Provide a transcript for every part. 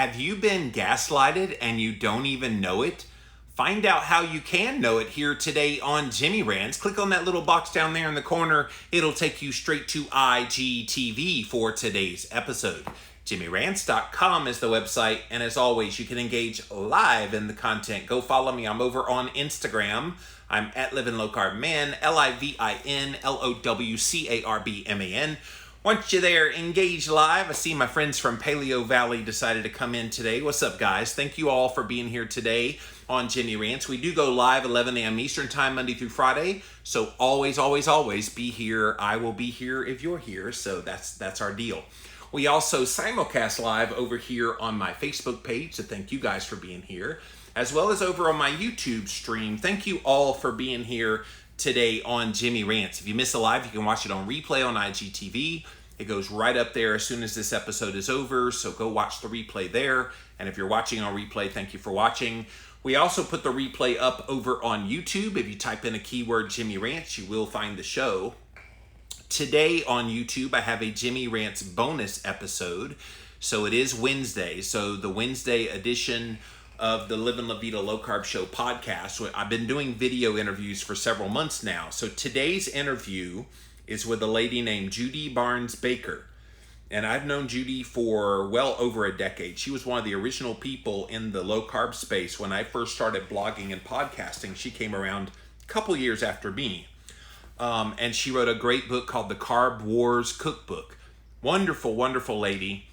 Have you been gaslighted and you don't even know it? Find out how you can know it here today on Jimmy Rants. Click on that little box down there in the corner. It'll take you straight to IGTV for today's episode. JimmyRants.com is the website, and as always, you can engage live in the content. Go follow me. I'm over on Instagram. I'm at Living Low Carb Man, LIVINLOWCARBMAN. Once you're there, engage live. I see my friends from Paleo Valley decided to come in today. What's up, guys? Thank you all for being here today on Jimmy Rants. We do go live 11 a.m. Eastern Time, Monday through Friday. So always be here. I will be here if you're here. So that's our deal. We also simulcast live over here on my Facebook page. So thank you guys for being here, as well as over on my YouTube stream. Thank you all for being here today on Jimmy Rants. If you miss a live, you can watch it on replay on IGTV. It goes right up there as soon as this episode is over, so go watch the replay there. And if you're watching on replay, thank you for watching. We also put the replay up over on YouTube. If you type in a keyword Jimmy Rants, you will find the show. Today on YouTube, I have a Jimmy Rants bonus episode. So it is Wednesday. So the Wednesday edition of the Living La Vida Low Carb Show podcast. I've been doing video interviews for several months now. So today's interview is with a lady named Judy Barnes-Baker. And I've known Judy for well over a decade. She was one of the original people in the low carb space when I first started blogging and podcasting. She came around a couple years after me. And she wrote a great book called The Carb Wars Cookbook. Wonderful, wonderful lady.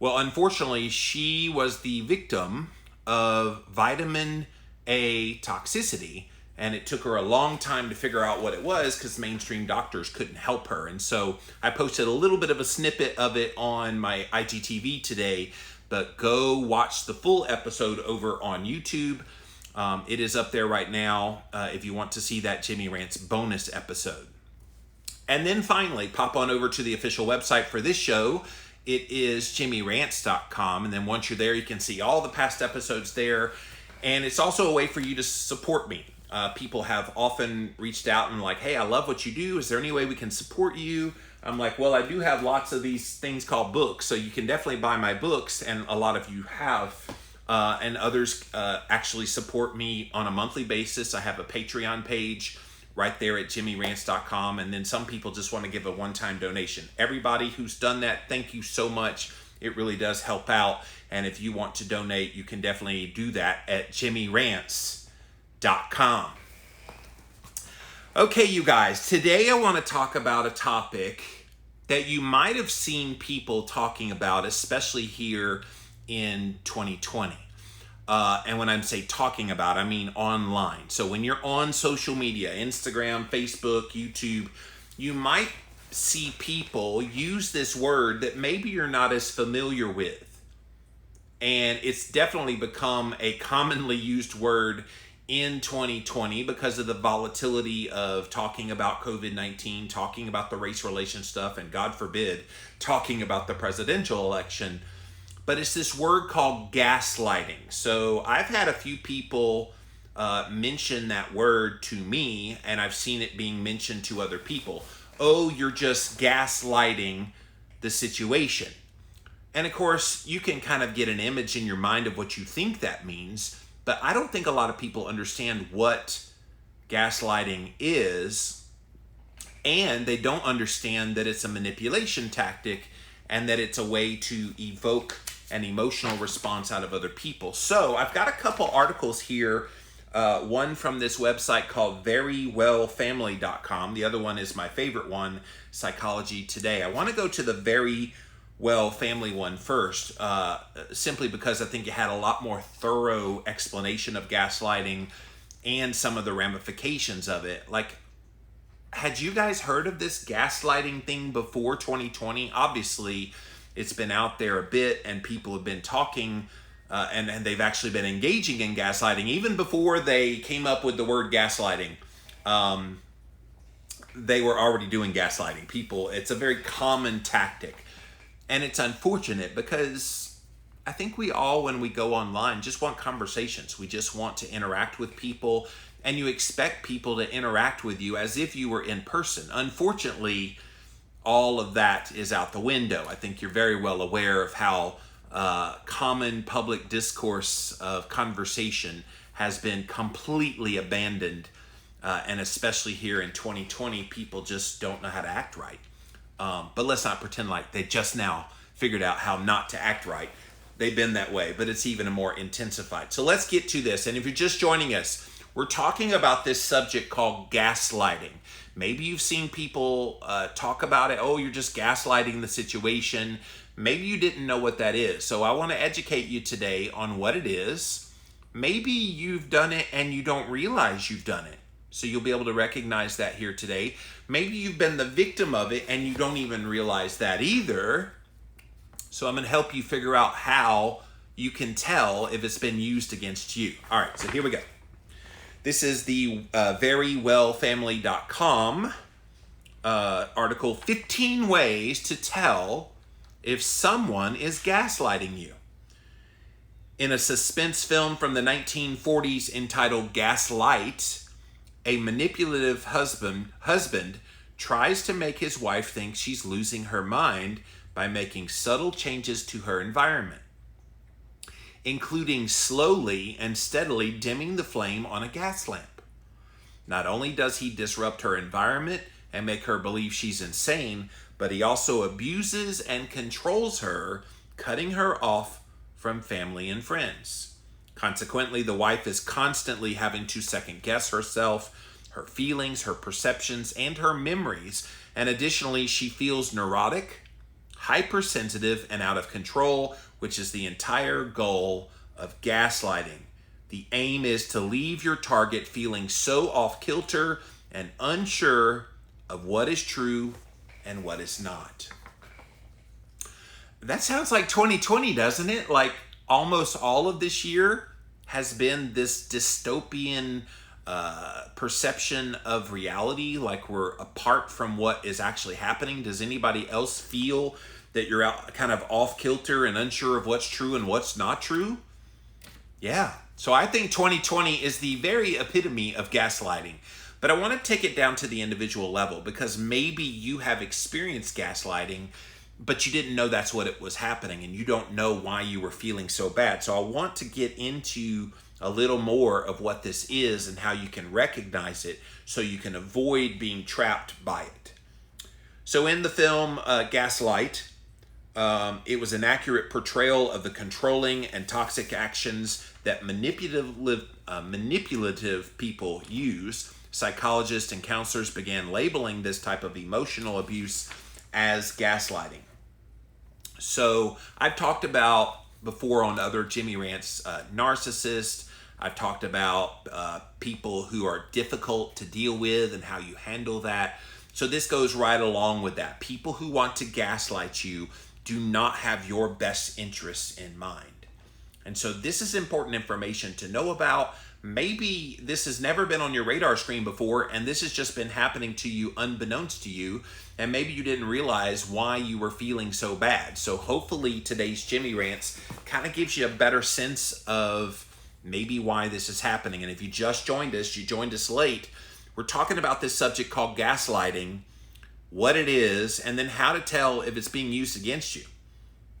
Well, unfortunately, she was the victim of vitamin A toxicity, and it took her a long time to figure out what it was because mainstream doctors couldn't help her. And so I posted a little bit of a snippet of it on my IGTV today, but go watch the full episode over on YouTube. It is up there right now if you want to see that Jimmy Rants bonus episode. And then finally, pop on over to the official website for this show. It is JimmyRants.com, and then once you're there, you can see all the past episodes there, and it's also a way for you to support me. People have often reached out and like, hey, I love what you do. Is there any way we can support you? I'm like, well, I do have lots of these things called books, so you can definitely buy my books, and a lot of you have, and others actually support me on a monthly basis. I have a Patreon page right there at JimmyRants.com, and then some people just want to give a one-time donation. Everybody who's done that, thank you so much. It really does help out, and if you want to donate, you can definitely do that at JimmyRants.com. Okay, you guys, today I want to talk about a topic that you might have seen people talking about, especially here in 2020. And when I say talking about, I mean online. So when you're on social media, Instagram, Facebook, YouTube, you might see people use this word that maybe you're not as familiar with. And it's definitely become a commonly used word in 2020 because of the volatility of talking about COVID-19, talking about the race relation stuff, and God forbid, talking about the presidential election. But it's this word called gaslighting. So I've had a few people mention that word to me, and I've seen it being mentioned to other people. Oh, you're just gaslighting the situation. And of course, you can kind of get an image in your mind of what you think that means, but I don't think a lot of people understand what gaslighting is, and they don't understand that it's a manipulation tactic and that it's a way to evoke an emotional response out of other people. So I've got a couple articles here, one from this website called verywellfamily.com. The other one is my favorite one, Psychology Today. I want to go to the Very Well Family one first, simply because I think it had a lot more thorough explanation of gaslighting and some of the ramifications of it. Like, had you guys heard of this gaslighting thing before 2020? Obviously, it's been out there a bit, and people have been talking, and they've actually been engaging in gaslighting. Even before they came up with the word gaslighting, they were already doing gaslighting. It's a very common tactic. And it's unfortunate because I think we all, when we go online, just want conversations. We just want to interact with people, and you expect people to interact with you as if you were in person. Unfortunately, all of that is out the window. I think you're very well aware of how common public discourse of conversation has been completely abandoned. And especially here in 2020, people just don't know how to act right. But let's not pretend like they just now figured out how not to act right. They've been that way, but it's even more intensified. So let's get to this. And if you're just joining us, we're talking about this subject called gaslighting. Maybe you've seen people talk about it. Oh, you're just gaslighting the situation. Maybe you didn't know what that is. So I want to educate you today on what it is. Maybe you've done it and you don't realize you've done it. So you'll be able to recognize that here today. Maybe you've been the victim of it and you don't even realize that either. So I'm going to help you figure out how you can tell if it's been used against you. All right, so here we go. This is the verywellfamily.com article, 15 ways to tell if someone is gaslighting you. In a suspense film from the 1940s entitled Gaslight, a manipulative husband tries to make his wife think she's losing her mind by making subtle changes to her environment, including slowly and steadily dimming the flame on a gas lamp. Not only does he disrupt her environment and make her believe she's insane, but he also abuses and controls her, cutting her off from family and friends. Consequently, the wife is constantly having to second guess herself, her feelings, her perceptions, and her memories. And additionally, she feels neurotic, hypersensitive, and out of control, which is the entire goal of gaslighting. The aim is to leave your target feeling so off kilter and unsure of what is true and what is not. That sounds like 2020, doesn't it? Like almost all of this year has been this dystopian perception of reality, like we're apart from what is actually happening. Does anybody else feel that you're out kind of off kilter and unsure of what's true and what's not true? Yeah. So I think 2020 is the very epitome of gaslighting. But I want to take it down to the individual level, because maybe you have experienced gaslighting, but you didn't know that's what it was happening, and you don't know why you were feeling so bad. So I want to get into a little more of what this is and how you can recognize it so you can avoid being trapped by it. So in the film Gaslight, it was an accurate portrayal of the controlling and toxic actions that manipulative people use. Psychologists and counselors began labeling this type of emotional abuse as gaslighting. So I've talked about before on other Jimmy Rants, narcissists. I've talked about people who are difficult to deal with and how you handle that. So this goes right along with that. People who want to gaslight you do not have your best interests in mind. And so this is important information to know about. Maybe this has never been on your radar screen before, and this has just been happening to you unbeknownst to you, and maybe you didn't realize why you were feeling so bad. So hopefully today's Jimmy Rants kind of gives you a better sense of maybe why this is happening. And if you just joined us, you joined us late, we're talking about this subject called gaslighting, what it is, and then how to tell if it's being used against you.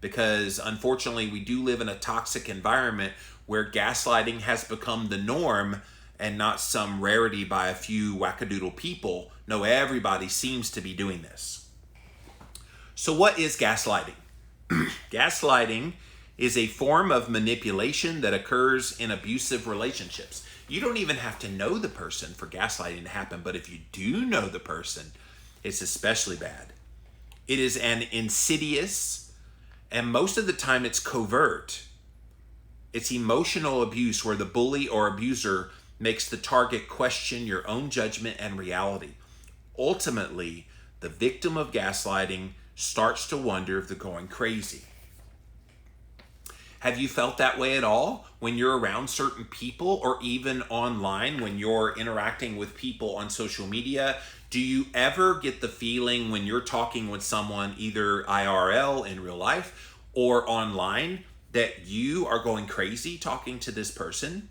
Because unfortunately, we do live in a toxic environment where gaslighting has become the norm and not some rarity by a few wackadoodle people. No, everybody seems to be doing this. So what is gaslighting? Gaslighting is a form of manipulation that occurs in abusive relationships. You don't even have to know the person for gaslighting to happen, but if you do know the person, it's especially bad. It is an insidious, and most of the time it's covert. It's emotional abuse where the bully or abuser makes the target question your own judgment and reality. Ultimately, the victim of gaslighting starts to wonder if they're going crazy. Have you felt that way at all when you're around certain people, or even online when you're interacting with people on social media? Do you ever get the feeling when you're talking with someone, either IRL in real life or online, that you are going crazy talking to this person?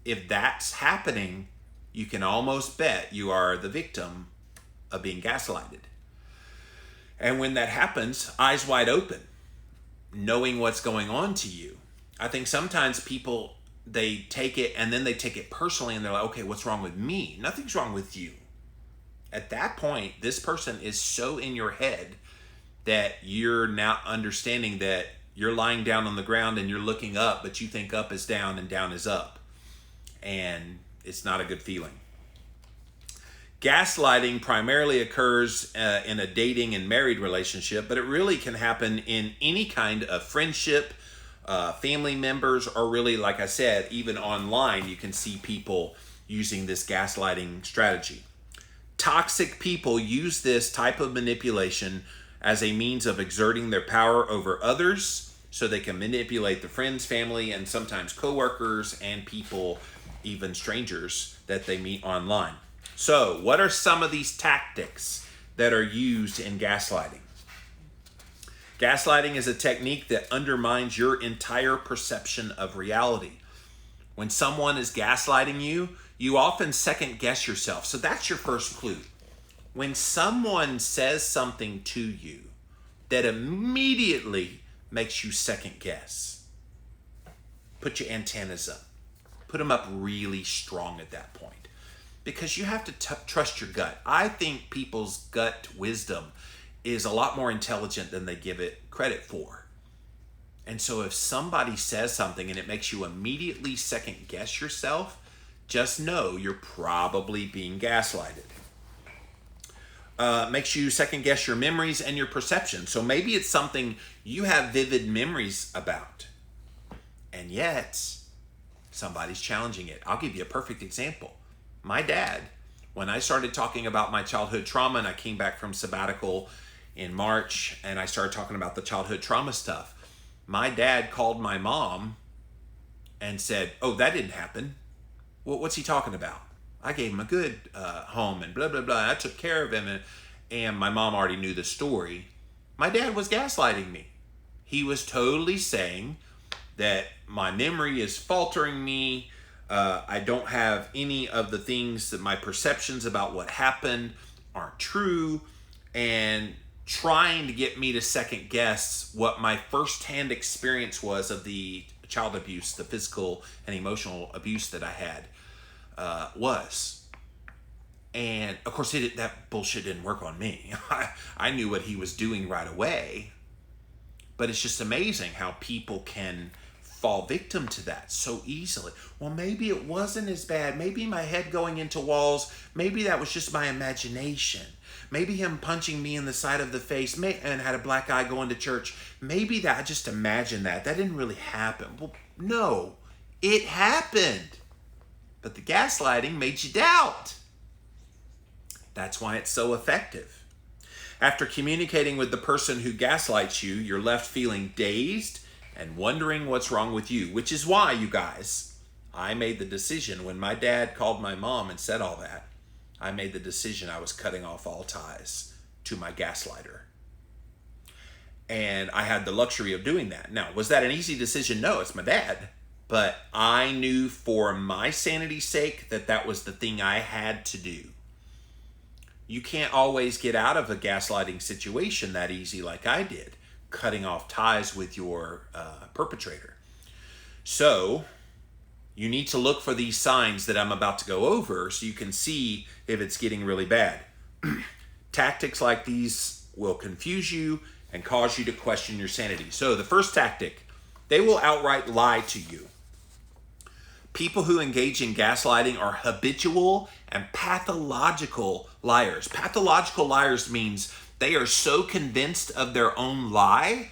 If that's happening, you can almost bet you are the victim of being gaslighted. And when that happens, eyes wide open. knowing what's going on to you. I think sometimes people, they take it and then they take it personally and they're like, okay, what's wrong with me? Nothing's wrong with you. At that point, this person is so in your head that you're now understanding that you're lying down on the ground and you're looking up, but you think up is down and down is up. And it's not a good feeling. Gaslighting primarily occurs in a dating and married relationship, but it really can happen in any kind of friendship, family members, or really, like I said, even online, you can see people using this gaslighting strategy. Toxic people use this type of manipulation as a means of exerting their power over others so they can manipulate the friends, family, and sometimes coworkers and people, even strangers that they meet online. So, what are some of these tactics that are used in gaslighting? Gaslighting is a technique that undermines your entire perception of reality. When someone is gaslighting you, you often second guess yourself. So that's your first clue. When someone says something to you that immediately makes you second guess, put your antennas up. Put them up really strong at that point. Because you have to trust your gut. I think people's gut wisdom is a lot more intelligent than they give it credit for. And so if somebody says something and it makes you immediately second guess yourself, just know you're probably being gaslighted. Makes you second guess your memories and your perception. So maybe it's something you have vivid memories about, and yet somebody's challenging it. I'll give you a perfect example. My dad, when I started talking about my childhood trauma and I came back from sabbatical in March and I started talking about the childhood trauma stuff, my dad called my mom and said, oh, that didn't happen. Well, what's he talking about? I gave him a good home and blah, blah, blah. I took care of him. And my mom already knew the story. My dad was gaslighting me. He was totally saying that my memory is faltering me. I don't have any of the things that my perceptions about what happened aren't true. And trying to get me to second guess what my firsthand experience was of the child abuse, the physical and emotional abuse that I had was. And of course, that bullshit didn't work on me. I knew what he was doing right away. But it's just amazing how people can fall victim to that so easily. Well, maybe it wasn't as bad. Maybe my head going into walls, maybe that was just my imagination. Maybe him punching me in the side of the face and had a black eye going to church. Maybe that, I just imagined that. That didn't really happen. Well, no, it happened. But the gaslighting made you doubt. That's why it's so effective. After communicating with the person who gaslights you, you're left feeling dazed and wondering what's wrong with you, which is why, you guys, I made the decision when my dad called my mom and said all that, I made the decision I was cutting off all ties to my gaslighter. And I had the luxury of doing that. Now, was that an easy decision? No, it's my dad. But I knew for my sanity's sake that that was the thing I had to do. You can't always get out of a gaslighting situation that easy like I did, cutting off ties with your perpetrator. So you need to look for these signs that I'm about to go over so you can see if it's getting really bad. Tactics like these will confuse you and cause you to question your sanity. So the first tactic, they will outright lie to you. People who engage in gaslighting are habitual and pathological liars. Pathological liars means they are so convinced of their own lie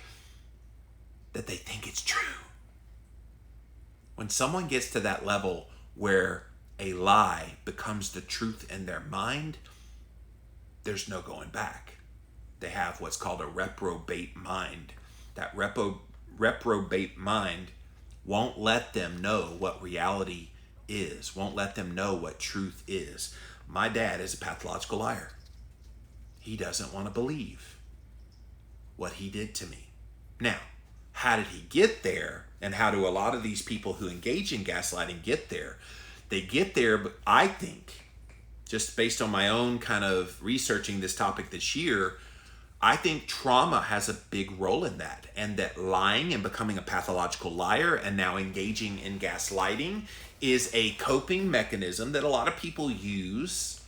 that they think it's true. When someone gets to that level where a lie becomes the truth in their mind, there's no going back. They have what's called a reprobate mind. That reprobate mind won't let them know what reality is, won't let them know what truth is. My dad is a pathological liar. He doesn't want to believe what he did to me. Now, how did he get there? And how do a lot of these people who engage in gaslighting get there? They get there, but I think, just based on my own kind of researching this topic this year, I think trauma has a big role in that, and that lying and becoming a pathological liar and now engaging in gaslighting is a coping mechanism that a lot of people use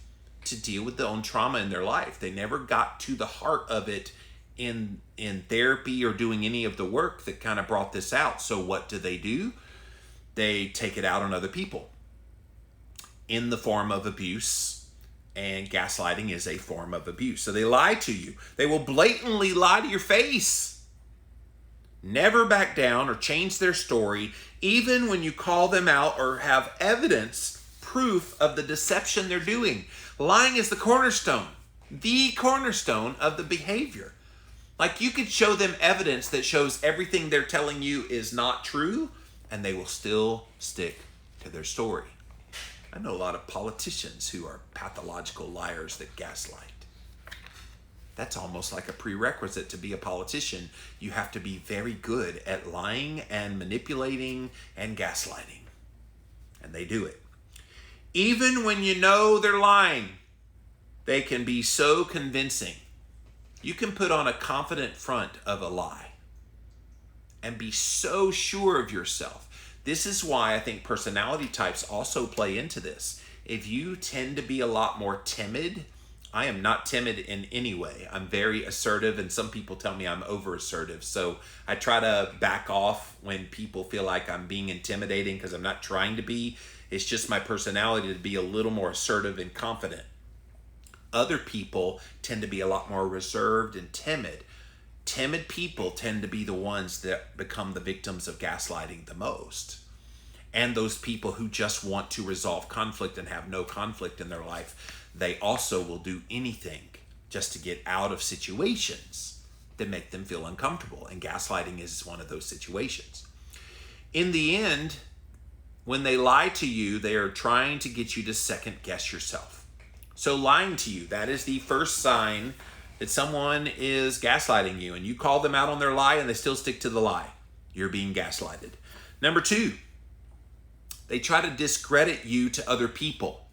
to deal with their own trauma in their life. They never got to the heart of it in therapy or doing any of the work that kind of brought this out. So what do? They take it out on other people in the form of abuse. And gaslighting is a form of abuse. So they lie to you. They will blatantly lie to your face. Never back down or change their story, even when you call them out or have evidence, proof of the deception they're doing. Lying is the cornerstone of the behavior. Like, you could show them evidence that shows everything they're telling you is not true, and they will still stick to their story. I know a lot of politicians who are pathological liars that gaslight. That's almost like a prerequisite to be a politician. You have to be very good at lying and manipulating and gaslighting. And they do it. Even when you know they're lying, they can be so convincing. You can put on a confident front of a lie and be so sure of yourself. This is why I think personality types also play into this. If you tend to be a lot more timid, I am not timid in any way. I'm very assertive, and some people tell me I'm over assertive. So I try to back off when people feel like I'm being intimidating, because I'm not trying to be. It's just my personality to be a little more assertive and confident. Other people tend to be a lot more reserved and timid. Timid people tend to be the ones that become the victims of gaslighting the most. And those people who just want to resolve conflict and have no conflict in their life, they also will do anything just to get out of situations that make them feel uncomfortable. And gaslighting is one of those situations. In the end, when they lie to you, they are trying to get you to second guess yourself. So lying to you, that is the first sign that someone is gaslighting you, and you call them out on their lie and they still stick to the lie. You're being gaslighted. Number two, they try to discredit you to other people.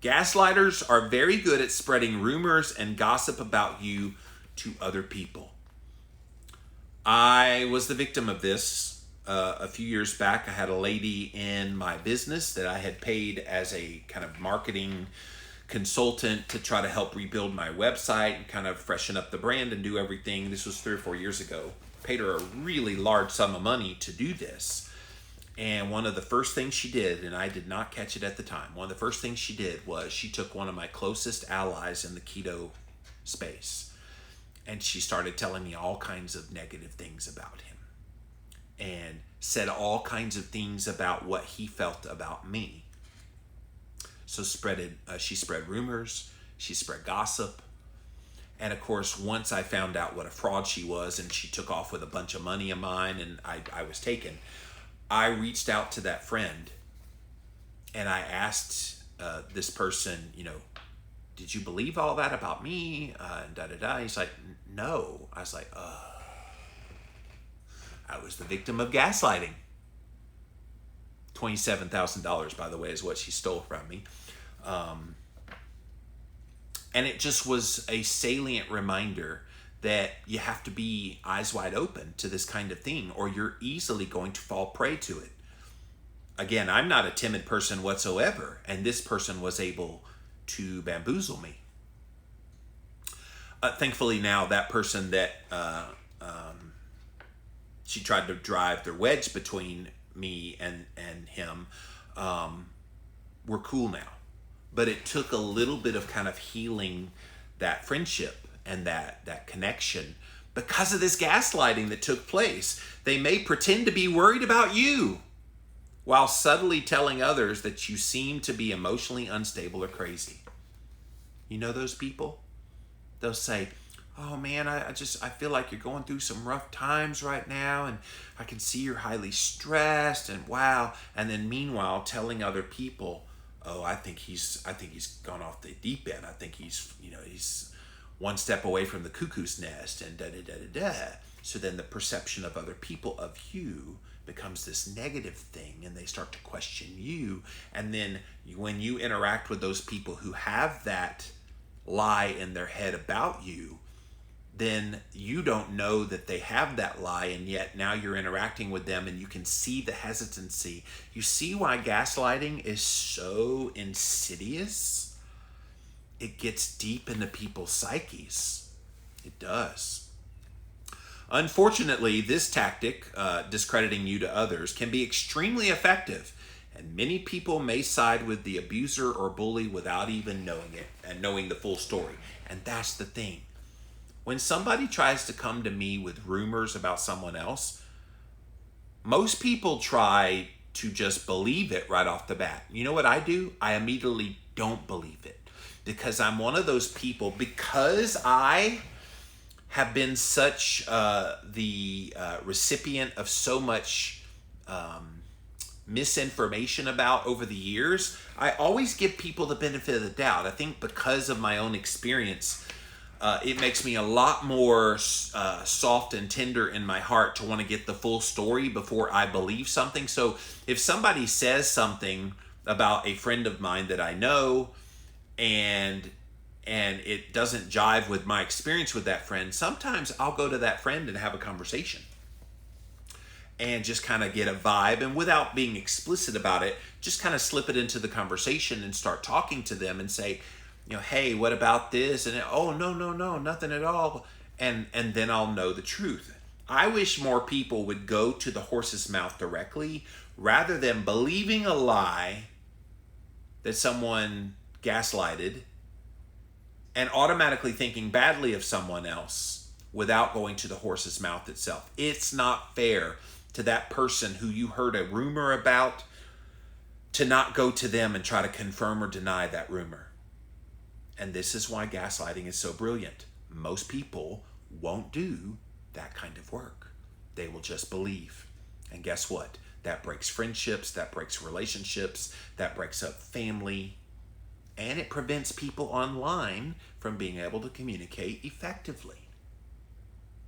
Gaslighters are very good at spreading rumors and gossip about you to other people. I was the victim of this a few years back. I had a lady in my business that I had paid as a kind of marketing consultant to try to help rebuild my website and kind of freshen up the brand and do everything. This was 3 or 4 years ago. Paid her a really large sum of money to do this. And one of the first things she did, and I did not catch it at the time, one of the first things she did was she took one of my closest allies in the keto space, and she started telling me all kinds of negative things about him and said all kinds of things about what he felt about me. So she spread rumors, she spread gossip. And of course, once I found out what a fraud she was and she took off with a bunch of money of mine and I was taken, I reached out to that friend and I asked this person, did you believe all that about me? And da-da-da. He's like, no. I was like, I was the victim of gaslighting. $27,000, by the way, is what she stole from me. And it just was a salient reminder that you have to be eyes wide open to this kind of thing, or you're easily going to fall prey to it. Again, I'm not a timid person whatsoever, and this person was able to bamboozle me. Thankfully now, that person that she tried to drive the wedge between me and him, we're cool now. But it took a little bit of kind of healing that friendship and that connection because of this gaslighting that took place. They may pretend to be worried about you while subtly telling others that you seem to be emotionally unstable or crazy. You know those people? They'll say, oh man, I feel like you're going through some rough times right now, and I can see you're highly stressed, and wow. And then meanwhile telling other people, oh, I think he's gone off the deep end. I think he's one step away from the cuckoo's nest, and da-da-da-da-da. So then the perception of other people of you becomes this negative thing, and they start to question you. And then when you interact with those people who have that lie in their head about you, then you don't know that they have that lie, and yet now you're interacting with them and you can see the hesitancy. You see why gaslighting is so insidious? It gets deep into people's psyches. It does. Unfortunately, this tactic, discrediting you to others, can be extremely effective, and many people may side with the abuser or bully without even knowing it and knowing the full story. And that's the thing. When somebody tries to come to me with rumors about someone else, most people try to just believe it right off the bat. You know what I do? I immediately don't believe it, because I'm one of those people, because I have been such the recipient of so much misinformation about over the years. I always give people the benefit of the doubt. I think because of my own experience, it makes me a lot more soft and tender in my heart to want to get the full story before I believe something. So if somebody says something about a friend of mine that I know, and it doesn't jive with my experience with that friend, sometimes I'll go to that friend and have a conversation and just kind of get a vibe, and without being explicit about it, just kind of slip it into the conversation and start talking to them and say, hey, what about this? And oh, no, nothing at all. And then I'll know the truth. I wish more people would go to the horse's mouth directly rather than believing a lie that someone gaslighted and automatically thinking badly of someone else without going to the horse's mouth itself. It's not fair to that person who you heard a rumor about to not go to them and try to confirm or deny that rumor. And this is why gaslighting is so brilliant. Most people won't do that kind of work. They will just believe. And guess what? That breaks friendships, that breaks relationships, that breaks up family, and it prevents people online from being able to communicate effectively.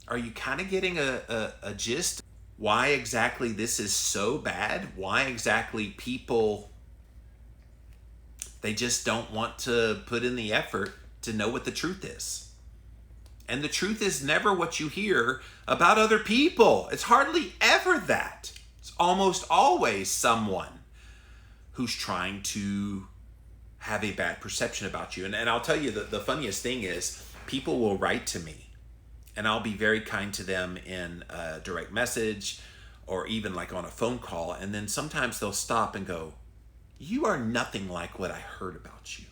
Are you kind of getting a gist? Why exactly this is so bad? Why exactly people, they just don't want to put in the effort to know what the truth is. And the truth is never what you hear about other people. It's hardly ever that. It's almost always someone who's trying to have a bad perception about you. And I'll tell you that the funniest thing is people will write to me and I'll be very kind to them in a direct message or even like on a phone call. And then sometimes they'll stop and go, "You are nothing like what I heard about you."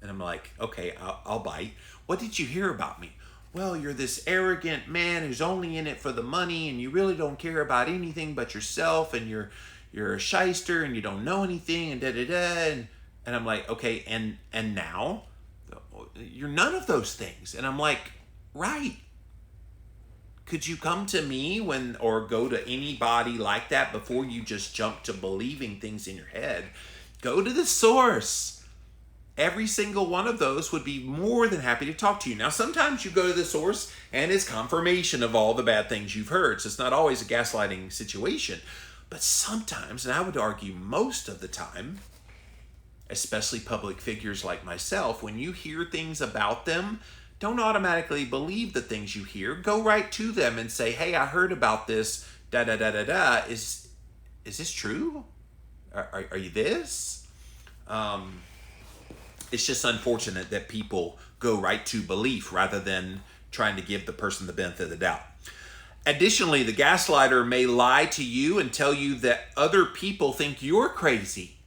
And I'm like, okay, I'll bite. "What did you hear about me?" "Well, you're this arrogant man who's only in it for the money and you really don't care about anything but yourself, and you're a shyster and you don't know anything and da-da-da. And I'm like, okay, and now you're none of those things. And I'm like, right. Could you come to me or go to anybody like that before you just jump to believing things in your head? Go to the source. Every single one of those would be more than happy to talk to you. Now, sometimes you go to the source and it's confirmation of all the bad things you've heard. So it's not always a gaslighting situation. But sometimes, and I would argue most of the time, especially public figures like myself, when you hear things about them, don't automatically believe the things you hear. Go right to them and say, "Hey, I heard about this, da-da-da-da-da. Is this true? Are you this?" It's just unfortunate that people go right to belief rather than trying to give the person the benefit of the doubt. Additionally, the gaslighter may lie to you and tell you that other people think you're crazy.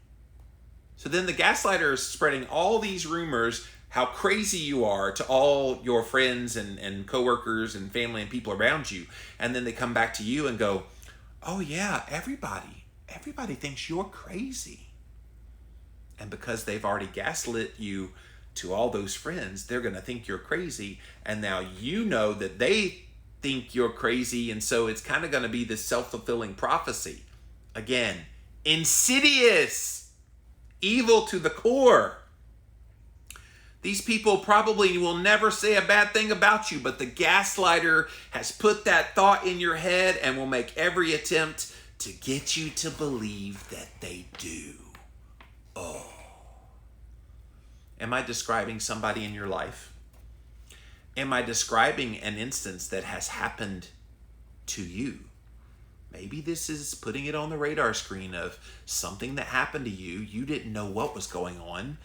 So then the gaslighter is spreading all these rumors how crazy you are to all your friends and coworkers and family and people around you. And then they come back to you and go, "Oh yeah, everybody thinks you're crazy." And because they've already gaslit you to all those friends, they're going to think you're crazy. And now you know that they think you're crazy. And so it's kind of going to be this self-fulfilling prophecy. Again, insidious, evil to the core. These people probably will never say a bad thing about you, but the gaslighter has put that thought in your head and will make every attempt to get you to believe that they do. Oh. Am I describing somebody in your life? Am I describing an instance that has happened to you? Maybe this is putting it on the radar screen of something that happened to you. You didn't know what was going on,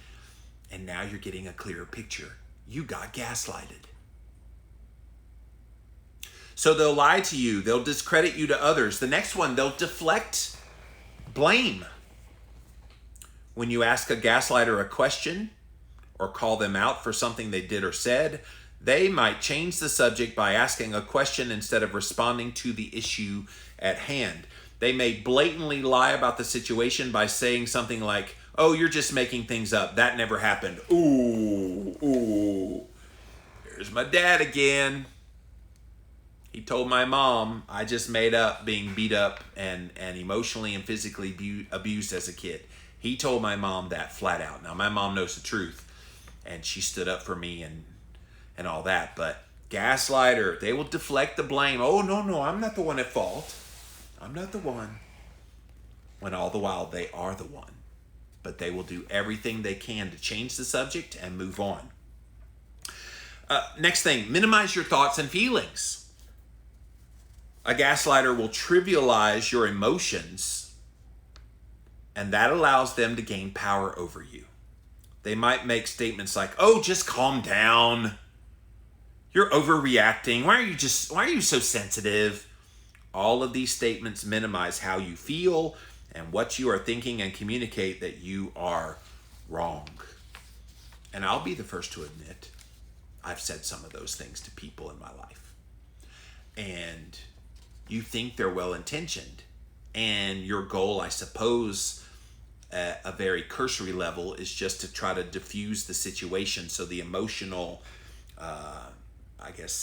and now you're getting a clearer picture. You got gaslighted. So they'll lie to you. They'll discredit you to others. The next one, they'll deflect blame. When you ask a gaslighter a question or call them out for something they did or said, they might change the subject by asking a question instead of responding to the issue at hand. They may blatantly lie about the situation by saying something like, "Oh, you're just making things up. That never happened." Ooh. Here's my dad again. He told my mom I just made up being beat up and emotionally and physically abused as a kid. He told my mom that flat out. Now, my mom knows the truth, and she stood up for me and all that. But gaslighter, they will deflect the blame. "Oh, no, I'm not the one at fault. I'm not the one." When all the while they are the one. But they will do everything they can to change the subject and move on. Next thing, minimize your thoughts and feelings. A gaslighter will trivialize your emotions, and that allows them to gain power over you. They might make statements like, "Oh, just calm down. You're overreacting. Why are you so sensitive?" All of these statements minimize how you feel and what you are thinking and communicate that you are wrong. And I'll be the first to admit, I've said some of those things to people in my life. And you think they're well-intentioned. And your goal, I suppose, at a very cursory level, is just to try to diffuse the situation so the emotional,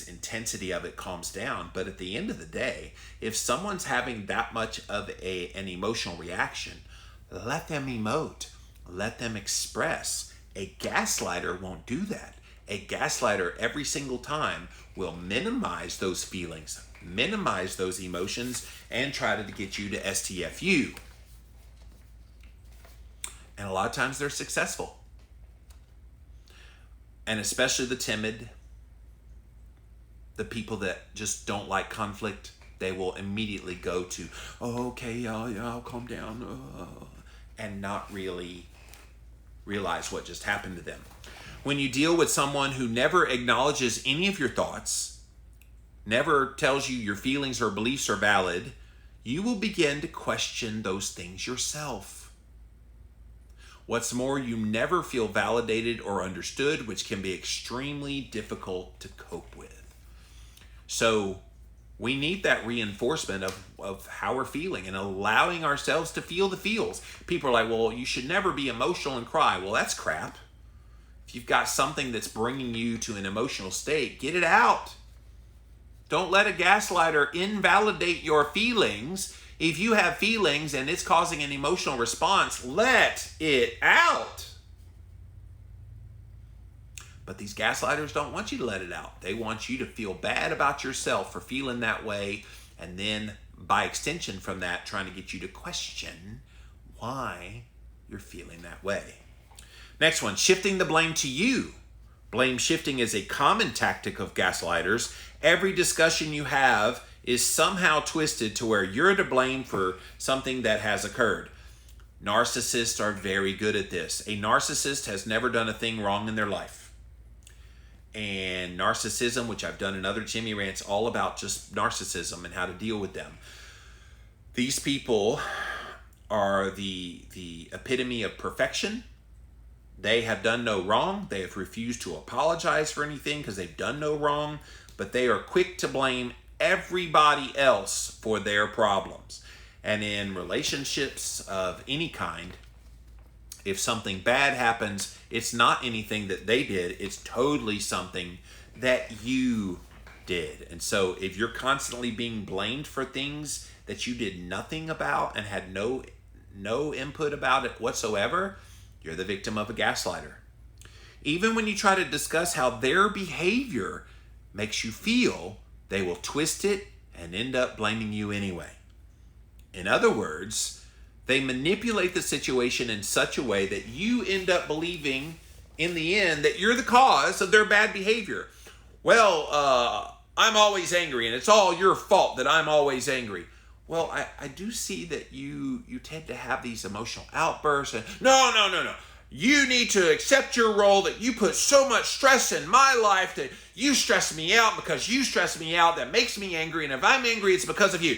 intensity of it calms down. But at the end of the day, if someone's having that much of an emotional reaction, let them emote. Let them express. A gaslighter won't do that. A gaslighter every single time will minimize those feelings, minimize those emotions, and try to get you to STFU. And a lot of times they're successful. And especially the timid, the people that just don't like conflict, they will immediately go to, "Oh, okay, yeah, I'll calm down," and not really realize what just happened to them. When you deal with someone who never acknowledges any of your thoughts, never tells you your feelings or beliefs are valid, you will begin to question those things yourself. What's more, you never feel validated or understood, which can be extremely difficult to cope with. So we need that reinforcement of how we're feeling and allowing ourselves to feel the feels. People are like, "Well, you should never be emotional and cry." Well, that's crap. If you've got something that's bringing you to an emotional state, get it out. Don't let a gaslighter invalidate your feelings. If you have feelings and it's causing an emotional response, let it out. But these gaslighters don't want you to let it out. They want you to feel bad about yourself for feeling that way, and then by extension from that, trying to get you to question why you're feeling that way. Next one, shifting the blame to you. Blame shifting is a common tactic of gaslighters. Every discussion you have is somehow twisted to where you're to blame for something that has occurred. Narcissists are very good at this. A narcissist has never done a thing wrong in their life. And narcissism, which I've done in other Jimmy Rants, all about just narcissism and how to deal with them. These people are the epitome of perfection. They have done no wrong. They have refused to apologize for anything because they've done no wrong. But they are quick to blame everybody else for their problems. And in relationships of any kind, if something bad happens, it's not anything that they did. It's totally something that you did. And so if you're constantly being blamed for things that you did nothing about and had no input about it whatsoever, you're the victim of a gaslighter. Even when you try to discuss how their behavior makes you feel, they will twist it and end up blaming you anyway. In other words, they manipulate the situation in such a way that you end up believing in the end that you're the cause of their bad behavior. Well, I'm always angry, and it's all your fault that I'm always angry. Well, I do see that you tend to have these emotional outbursts. And no. You need to accept your role, that you put so much stress in my life, that you stress me out. Because you stress me out, that makes me angry. And if I'm angry, it's because of you.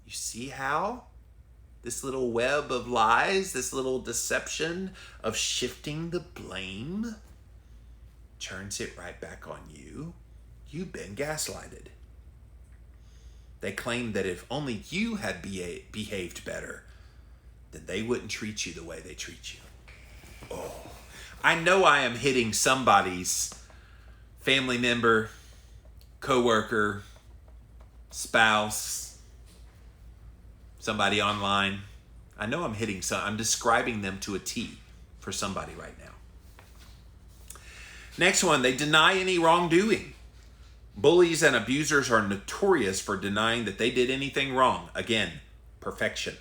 You see how this little web of lies, this little deception of shifting the blame, turns it right back on you? You've been gaslighted. They claim that if only you had behaved better, then they wouldn't treat you the way they treat you. Oh, I know I am hitting somebody's family member, coworker, spouse, somebody online. I know I'm hitting I'm describing them to a T for somebody right now. Next one, they deny any wrongdoing. Bullies and abusers are notorious for denying that they did anything wrong. Again, perfection.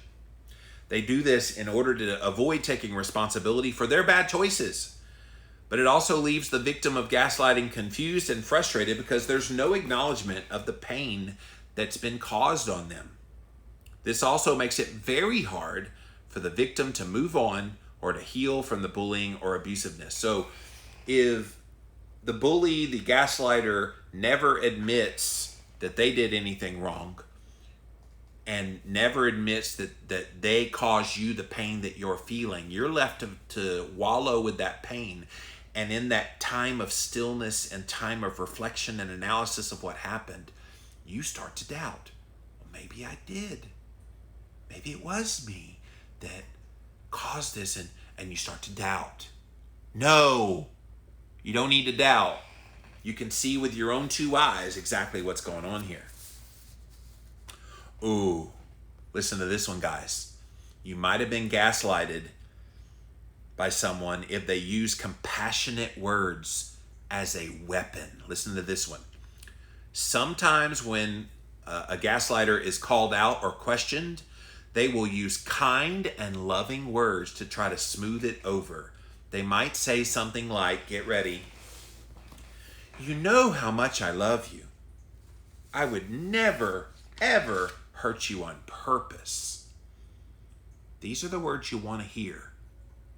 They do this in order to avoid taking responsibility for their bad choices. But it also leaves the victim of gaslighting confused and frustrated because there's no acknowledgement of the pain that's been caused on them. This also makes it very hard for the victim to move on or to heal from the bullying or abusiveness. So if the bully, the gaslighter, never admits that they did anything wrong and never admits that they caused you the pain that you're feeling, you're left to wallow with that pain. And in that time of stillness and time of reflection and analysis of what happened, you start to doubt. Well, maybe I did. Maybe it was me that caused this, and you start to doubt. No, you don't need to doubt. You can see with your own two eyes exactly what's going on here. Ooh, listen to this one, guys. You might have been gaslighted by someone if they use compassionate words as a weapon. Listen to this one. Sometimes when a gaslighter is called out or questioned, they will use kind and loving words to try to smooth it over. They might say something like, get ready, you know how much I love you. I would never, ever hurt you on purpose. These are the words you want to hear,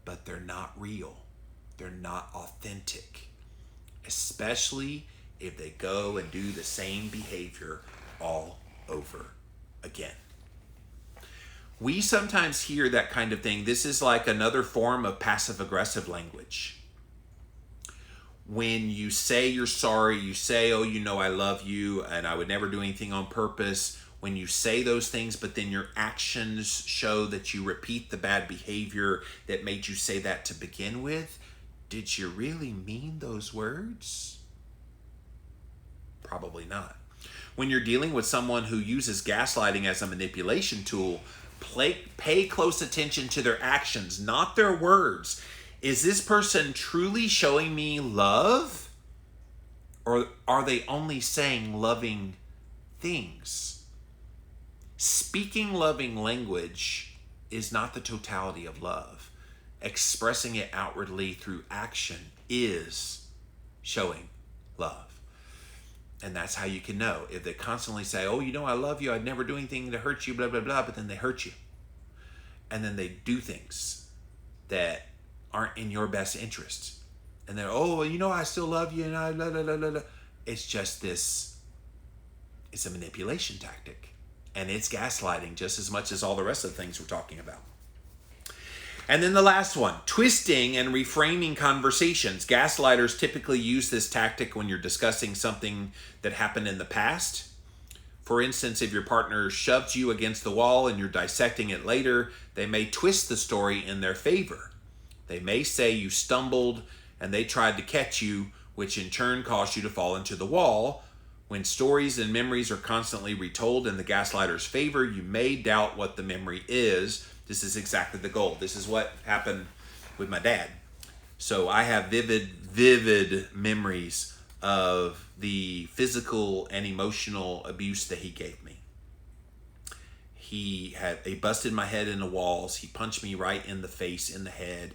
but they're not real. They're not authentic, especially if they go and do the same behavior all over again. We sometimes hear that kind of thing. This is like another form of passive-aggressive language. When you say you're sorry, you say, oh, you know I love you, and I would never do anything on purpose. When you say those things, but then your actions show that you repeat the bad behavior that made you say that to begin with, did you really mean those words? Probably not. When you're dealing with someone who uses gaslighting as a manipulation tool, pay close attention to their actions, not their words. Is this person truly showing me love? Or are they only saying loving things? Speaking loving language is not the totality of love. Expressing it outwardly through action is showing love. And that's how you can know. If they constantly say, oh, you know, I love you, I'd never do anything to hurt you, blah, blah, blah, but then they hurt you. And then they do things that aren't in your best interest. And they're, oh, you know, I still love you, and I blah, blah, blah, blah, blah. It's just this, it's a manipulation tactic. And it's gaslighting just as much as all the rest of the things we're talking about. And then the last one, twisting and reframing conversations. Gaslighters typically use this tactic when you're discussing something that happened in the past. For instance, if your partner shoved you against the wall and you're dissecting it later, they may twist the story in their favor. They may say you stumbled and they tried to catch you, which in turn caused you to fall into the wall. When stories and memories are constantly retold in the gaslighter's favor, you may doubt what the memory is. This is exactly the goal. This is what happened with my dad. So I have vivid memories of the physical and emotional abuse that he gave me. He busted my head in the walls. He punched me right in the face, in the head.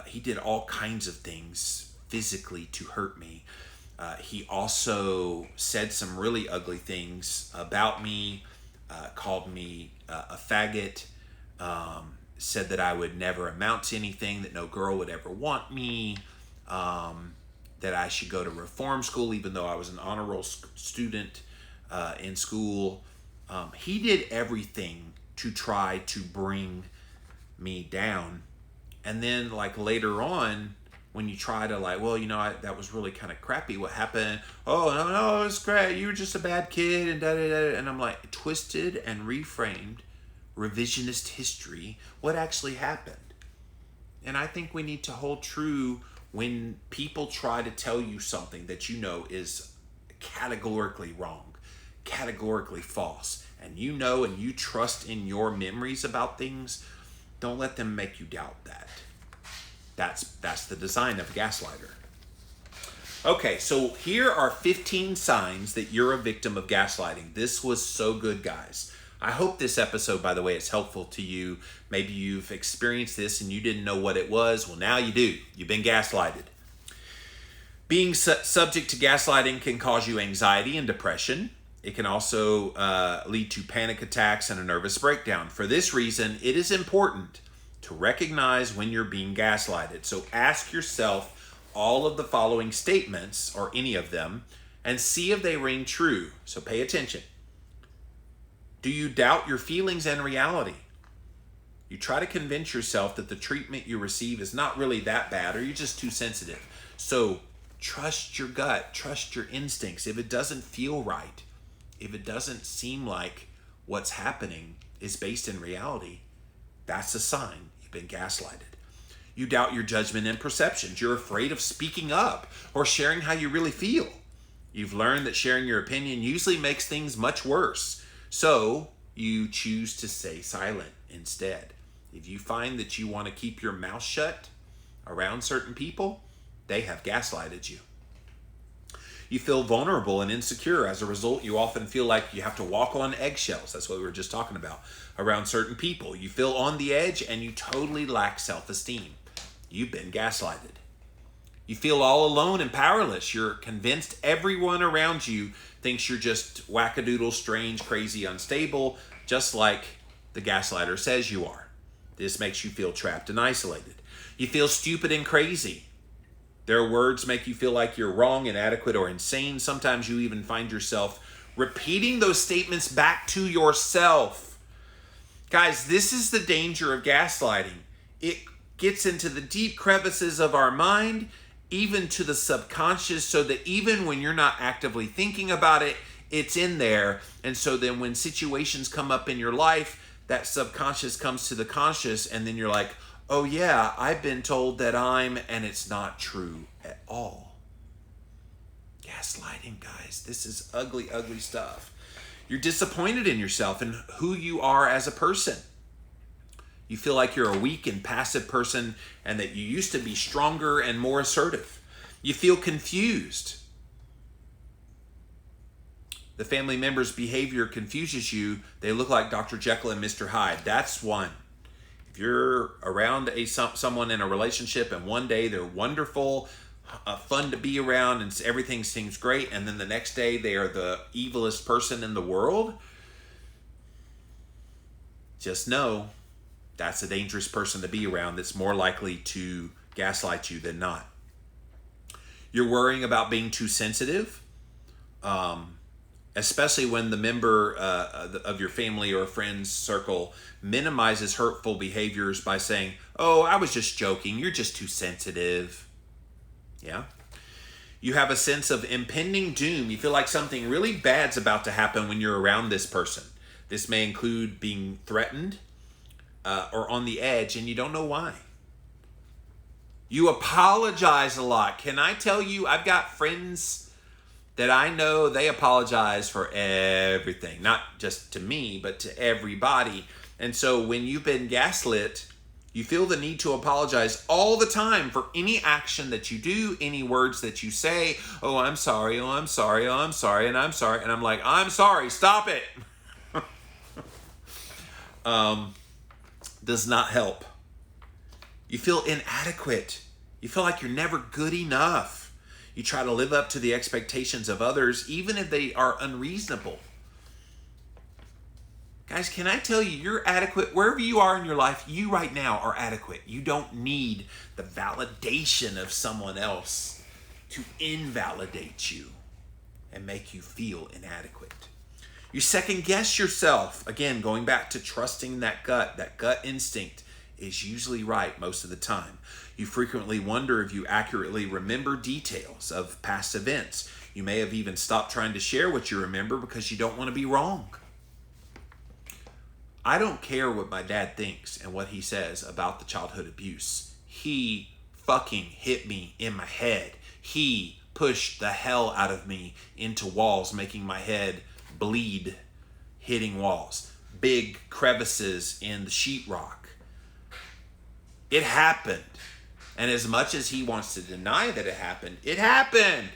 He did all kinds of things physically to hurt me. He also said some really ugly things about me, called me a faggot, said that I would never amount to anything, that no girl would ever want me, that I should go to reform school even though I was an honor roll student in school. He did everything to try to bring me down. And then like later on, when you try to like, well, that was really kind of crappy. What happened? Oh, no, it was great. You were just a bad kid and da-da-da. And I'm like, twisted and reframed revisionist history, what actually happened. And I think we need to hold true when people try to tell you something that is categorically wrong, categorically false, and and you trust in your memories about things. Don't let them make you doubt that. That's the design of a gaslighter. Okay, so here are 15 signs that you're a victim of gaslighting. This was so good, guys. I hope this episode, by the way, is helpful to you. Maybe you've experienced this and you didn't know what it was. Well, now you do. You've been gaslighted. Being subject to gaslighting can cause you anxiety and depression. It can also lead to panic attacks and a nervous breakdown. For this reason, it is important to recognize when you're being gaslighted. So ask yourself all of the following statements, or any of them, and see if they ring true. So pay attention. Do you doubt your feelings and reality? You try to convince yourself that the treatment you receive is not really that bad, or you're just too sensitive. So trust your gut, trust your instincts. If it doesn't feel right, if it doesn't seem like what's happening is based in reality, that's a sign you've been gaslighted. You doubt your judgment and perceptions. You're afraid of speaking up or sharing how you really feel. You've learned that sharing your opinion usually makes things much worse, so you choose to stay silent instead. If you find that you want to keep your mouth shut around certain people, they have gaslighted you. You feel vulnerable and insecure. As a result, you often feel like you have to walk on eggshells. That's what we were just talking about. Around certain people. You feel on the edge and you totally lack self-esteem. You've been gaslighted. You feel all alone and powerless. You're convinced everyone around you thinks you're just wackadoodle, strange, crazy, unstable, just like the gaslighter says you are. This makes you feel trapped and isolated. You feel stupid and crazy. Their words make you feel like you're wrong, inadequate, or insane. Sometimes you even find yourself repeating those statements back to yourself. Guys, this is the danger of gaslighting. It gets into the deep crevices of our mind, even to the subconscious, so that even when you're not actively thinking about it, it's in there. And so then when situations come up in your life, that subconscious comes to the conscious, and then you're like, oh yeah, I've been told that and it's not true at all. Gaslighting, guys, this is ugly, ugly stuff. You're disappointed in yourself and who you are as a person. You feel like you're a weak and passive person and that you used to be stronger and more assertive. You feel confused. The family member's behavior confuses you. They look like Dr. Jekyll and Mr. Hyde. That's one. If you're around someone in a relationship and one day they're wonderful, fun to be around, and everything seems great, and then the next day they are the evilest person in the world, just know that's a dangerous person to be around that's more likely to gaslight you than not. You're worrying about being too sensitive, especially when the member of your family or friend's circle minimizes hurtful behaviors by saying, oh, I was just joking, you're just too sensitive. Yeah. You have a sense of impending doom. You feel like something really bad's about to happen when you're around this person. This may include being threatened or on the edge, and you don't know why. You apologize a lot. Can I tell you, I've got friends that I know, they apologize for everything. Not just to me, but to everybody. And so when you've been gaslit, you feel the need to apologize all the time for any action that you do, any words that you say. Oh, I'm sorry. Oh, I'm sorry. Oh, I'm sorry. And I'm sorry. And I'm like, I'm sorry. Stop it. Does not help. You feel inadequate. You feel like you're never good enough. You try to live up to the expectations of others, even if they are unreasonable. Guys, can I tell you, you're adequate. Wherever you are in your life, you right now are adequate. You don't need the validation of someone else to invalidate you and make you feel inadequate. You second guess yourself. Again, going back to trusting that gut instinct is usually right most of the time. You frequently wonder if you accurately remember details of past events. You may have even stopped trying to share what you remember because you don't want to be wrong. I don't care what my dad thinks and what he says about the childhood abuse. He fucking hit me in my head. He pushed the hell out of me into walls, making my head bleed, hitting walls. Big crevices in the sheetrock. It happened. And as much as he wants to deny that it happened, it happened.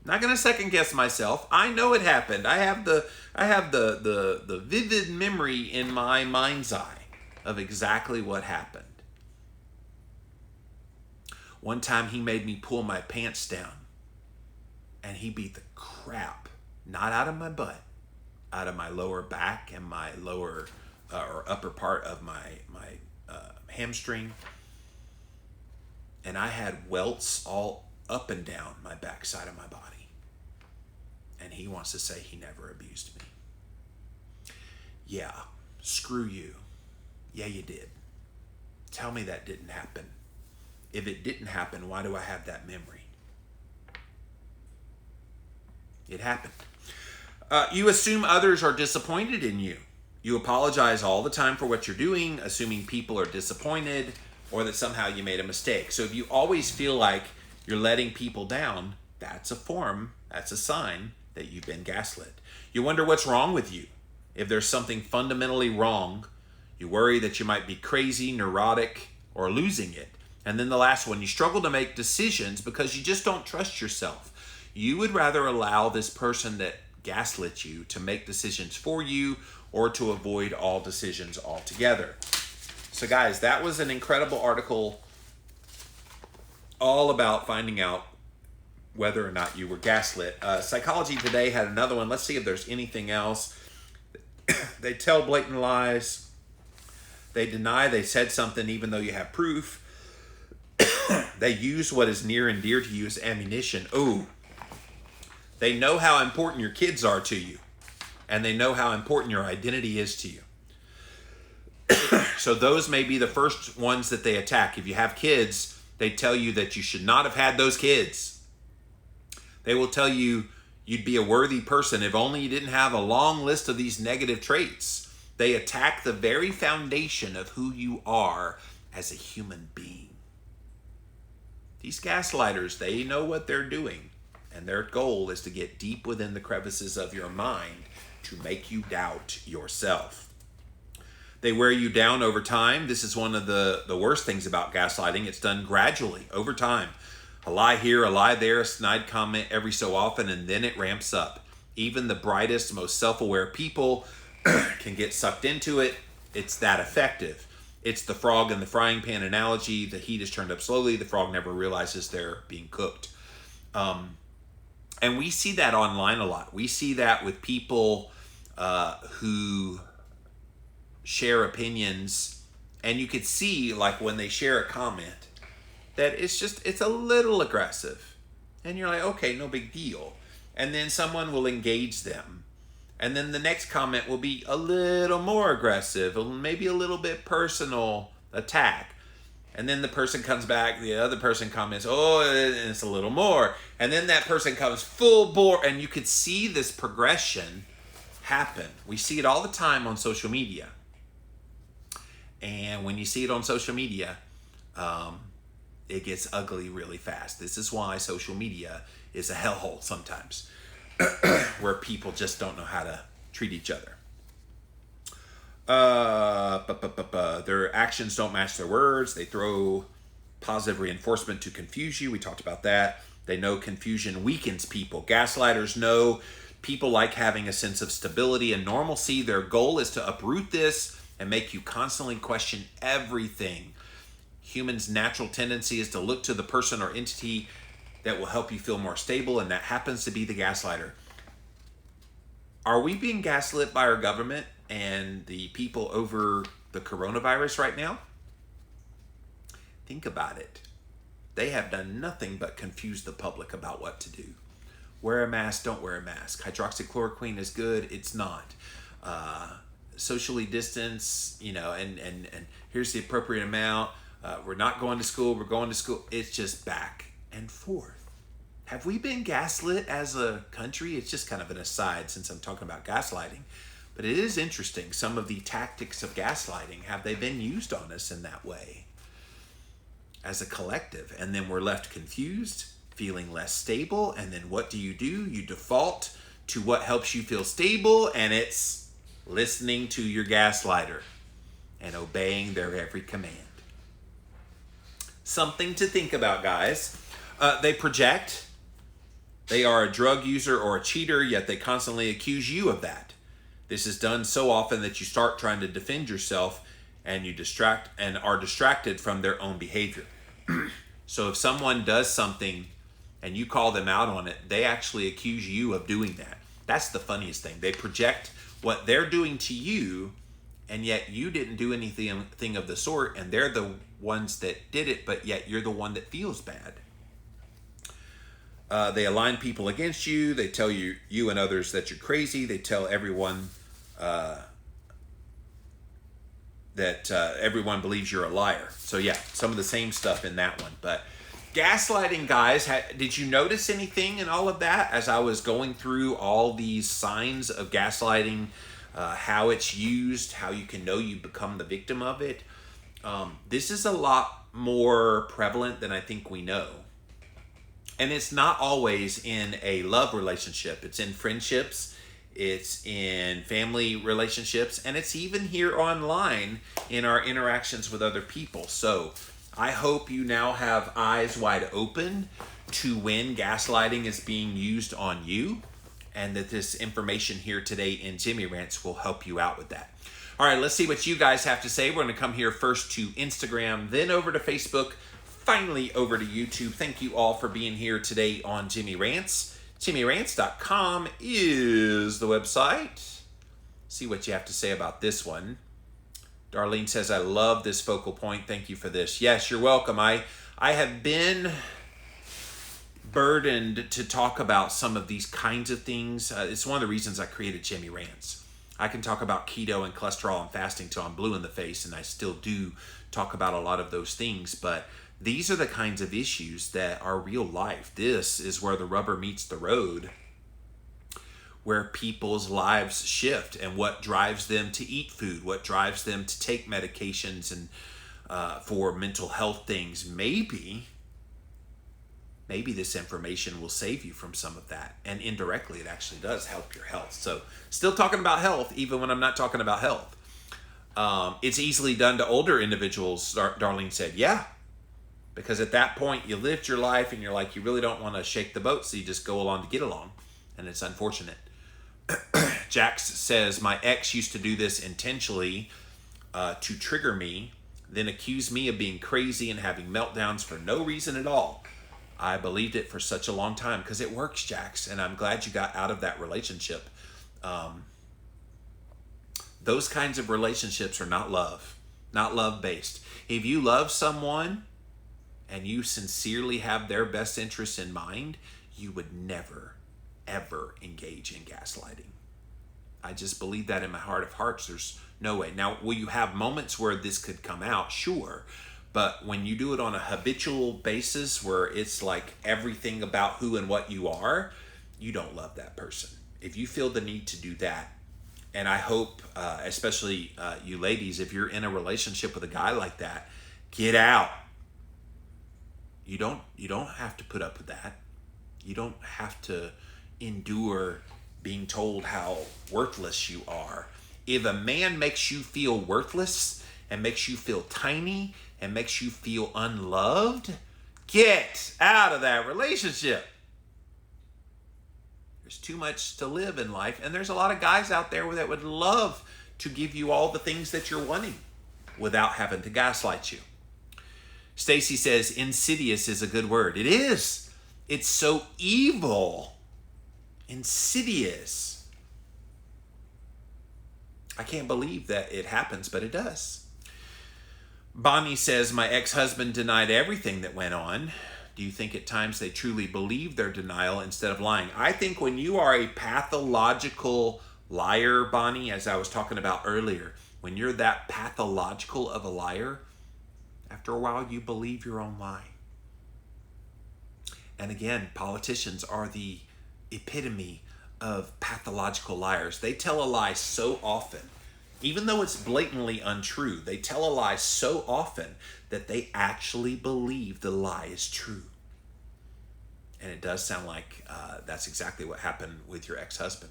Not going to second guess myself. I know it happened. I have the vivid memory in my mind's eye of exactly what happened. One time he made me pull my pants down, and he beat the crap, not out of my butt, out of my lower back and my lower or upper part of my hamstring. And I had welts all up and down my backside of my body. And he wants to say he never abused me. Yeah, screw you. Yeah, you did. Tell me that didn't happen. If it didn't happen, why do I have that memory? It happened. You assume others are disappointed in you. You apologize all the time for what you're doing, assuming people are disappointed or that somehow you made a mistake. So if you always feel like you're letting people down, that's a sign that you've been gaslit. You wonder what's wrong with you. If there's something fundamentally wrong, you worry that you might be crazy, neurotic, or losing it. And then the last one, you struggle to make decisions because you just don't trust yourself. You would rather allow this person that gaslit you to make decisions for you or to avoid all decisions altogether. So guys, that was an incredible article all about finding out whether or not you were gaslit. Psychology Today had another one. Let's see if there's anything else. They tell blatant lies. They deny they said something even though you have proof. They use what is near and dear to you as ammunition. Ooh. They know how important your kids are to you. And they know how important your identity is to you. So those may be the first ones that they attack. If you have kids, they tell you that you should not have had those kids. They will tell you you'd be a worthy person if only you didn't have a long list of these negative traits. They attack the very foundation of who you are as a human being. These gaslighters, they know what they're doing, and their goal is to get deep within the crevices of your mind to make you doubt yourself. They wear you down over time. This is one of the worst things about gaslighting. It's done gradually, over time. A lie here, a lie there, a snide comment every so often, and then it ramps up. Even the brightest, most self-aware people can get sucked into it. It's that effective. It's the frog in the frying pan analogy. The heat is turned up slowly. The frog never realizes they're being cooked. And we see that online a lot. We see that with people who share opinions, and you could see, like, when they share a comment, that it's a little aggressive. And you're like, okay, no big deal. And then someone will engage them. And then the next comment will be a little more aggressive, maybe a little bit personal attack. And then the person comes back, the other person comments, oh, and it's a little more. And then that person comes full bore, and you could see this progression happen. We see it all the time on social media. And when you see it on social media, it gets ugly really fast. This is why social media is a hellhole sometimes, where people just don't know how to treat each other. Their actions don't match their words. They throw positive reinforcement to confuse you. We talked about that. They know confusion weakens people. Gaslighters know people like having a sense of stability and normalcy. Their goal is to uproot this and make you constantly question everything. Humans' natural tendency is to look to the person or entity that will help you feel more stable, and that happens to be the gaslighter. Are we being gaslit by our government and the people over the coronavirus right now? Think about it. They have done nothing but confuse the public about what to do. Wear a mask, don't wear a mask. Hydroxychloroquine is good, it's not. Socially distance, and here's the appropriate amount. We're not going to school, we're going to school. It's just back and forth. Have we been gaslit as a country? It's just kind of an aside since I'm talking about gaslighting. But it is interesting, some of the tactics of gaslighting, have they been used on us in that way as a collective? And then we're left confused, feeling less stable. And then what do? You default to what helps you feel stable, and it's listening to your gaslighter and obeying their every command. Something to think about, guys. They project. They are a drug user or a cheater, yet they constantly accuse you of that. This is done so often that you start trying to defend yourself and you are distracted from their own behavior. So if someone does something and you call them out on it, they actually accuse you of doing that. That's the funniest thing. They project what they're doing to you, and yet you didn't do anything of the sort, and they're the ones that did it, but yet you're the one that feels bad. They align people against you. They tell you and others that you're crazy. They tell everyone that everyone believes you're a liar. So yeah, some of the same stuff in that one. But gaslighting, guys, did you notice anything in all of that as I was going through all these signs of gaslighting, how it's used, how you can know you become the victim of it? This is a lot more prevalent than I think we know. And it's not always in a love relationship. It's in friendships, it's in family relationships, and it's even here online in our interactions with other people. So I hope you now have eyes wide open to when gaslighting is being used on you, and that this information here today in Jimmy Rants will help you out with that. All right, let's see what you guys have to say. We're going to come here first to Instagram, then over to Facebook, finally over to YouTube. Thank you all for being here today on Jimmy Rants. JimmyRants.com is the website. See what you have to say about this one. Darlene says, I love this focal point. Thank you for this. Yes, you're welcome. I have been burdened to talk about some of these kinds of things. It's one of the reasons I created Jimmy Rants. I can talk about keto and cholesterol and fasting till I'm blue in the face, and I still do talk about a lot of those things, but these are the kinds of issues that are real life. This is where the rubber meets the road, where people's lives shift and what drives them to eat food, what drives them to take medications and for mental health things. Maybe this information will save you from some of that. And indirectly, it actually does help your health. So still talking about health, even when I'm not talking about health. It's easily done to older individuals, Darlene said. Yeah. Because at that point, you lived your life and you're like, you really don't want to shake the boat, so you just go along to get along. And it's unfortunate. Jax says, my ex used to do this intentionally to trigger me, then accuse me of being crazy and having meltdowns for no reason at all. I believed it for such a long time because it works, Jax, and I'm glad you got out of that relationship. Those kinds of relationships are not love-based. If you love someone and you sincerely have their best interests in mind, you would never, ever engage in gaslighting. I just believe that in my heart of hearts. There's no way. Now, will you have moments where this could come out? Sure. But when you do it on a habitual basis where it's like everything about who and what you are, you don't love that person. If you feel the need to do that, and I hope, especially you ladies, if you're in a relationship with a guy like that, get out. You don't have to put up with that. You don't have to endure being told how worthless you are. If a man makes you feel worthless and makes you feel tiny and makes you feel unloved, get out of that relationship. There's too much to live in life, and there's a lot of guys out there that would love to give you all the things that you're wanting without having to gaslight you. Stacy says, insidious is a good word. It is. It's so evil. Insidious. I can't believe that it happens, but it does. Bonnie says, my ex-husband denied everything that went on. Do you think at times they truly believe their denial instead of lying? I think when you are a pathological liar, Bonnie, as I was talking about earlier, when you're that pathological of a liar, after a while you believe your own lie. And again, politicians are the epitome of pathological liars. They tell a lie so often, even though it's blatantly untrue, they tell a lie so often that they actually believe the lie is true. And it does sound like that's exactly what happened with your ex-husband.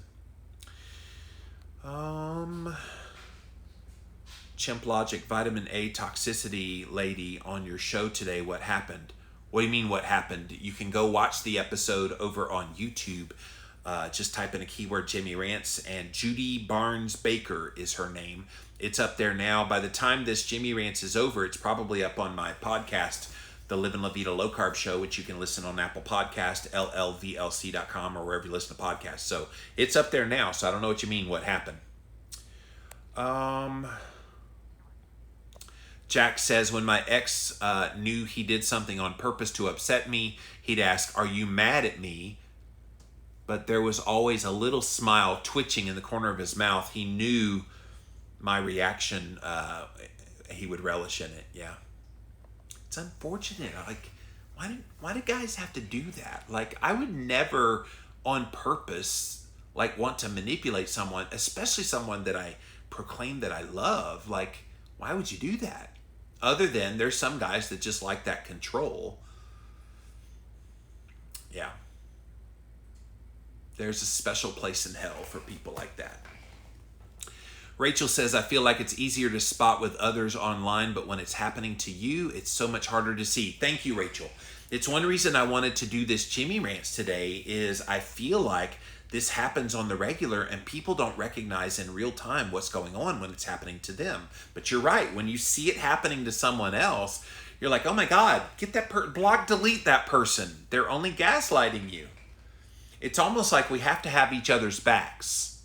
Chimp Logic, vitamin A toxicity lady on your show today. What happened? What do you mean what happened? You can go watch the episode over on YouTube. Just type in a keyword, Jimmy Rants, and Judy Barnes Baker is her name. It's up there now. By the time this Jimmy Rants is over, it's probably up on my podcast, the Livin' La Vida Low Carb Show, which you can listen on Apple Podcast, llvlc.com, or wherever you listen to podcasts. So it's up there now, so I don't know what you mean, what happened. Jack says, when my ex knew he did something on purpose to upset me, he'd ask, are you mad at me? But there was always a little smile twitching in the corner of his mouth. He knew my reaction, he would relish in it. Yeah. It's unfortunate. Like, why do guys have to do that? Like, I would never on purpose, like, want to manipulate someone, especially someone that I proclaim that I love. Like, why would you do that? Other than there's some guys that just like that control. Yeah. There's a special place in hell for people like that. Rachel says, I feel like it's easier to spot with others online, but when it's happening to you, it's so much harder to see. Thank you, Rachel. It's one reason I wanted to do this Jimmy Rants today is I feel like this happens on the regular and people don't recognize in real time what's going on when it's happening to them. But you're right. When you see it happening to someone else, you're like, oh my God, get that block, delete that person. They're only gaslighting you. It's almost like we have to have each other's backs.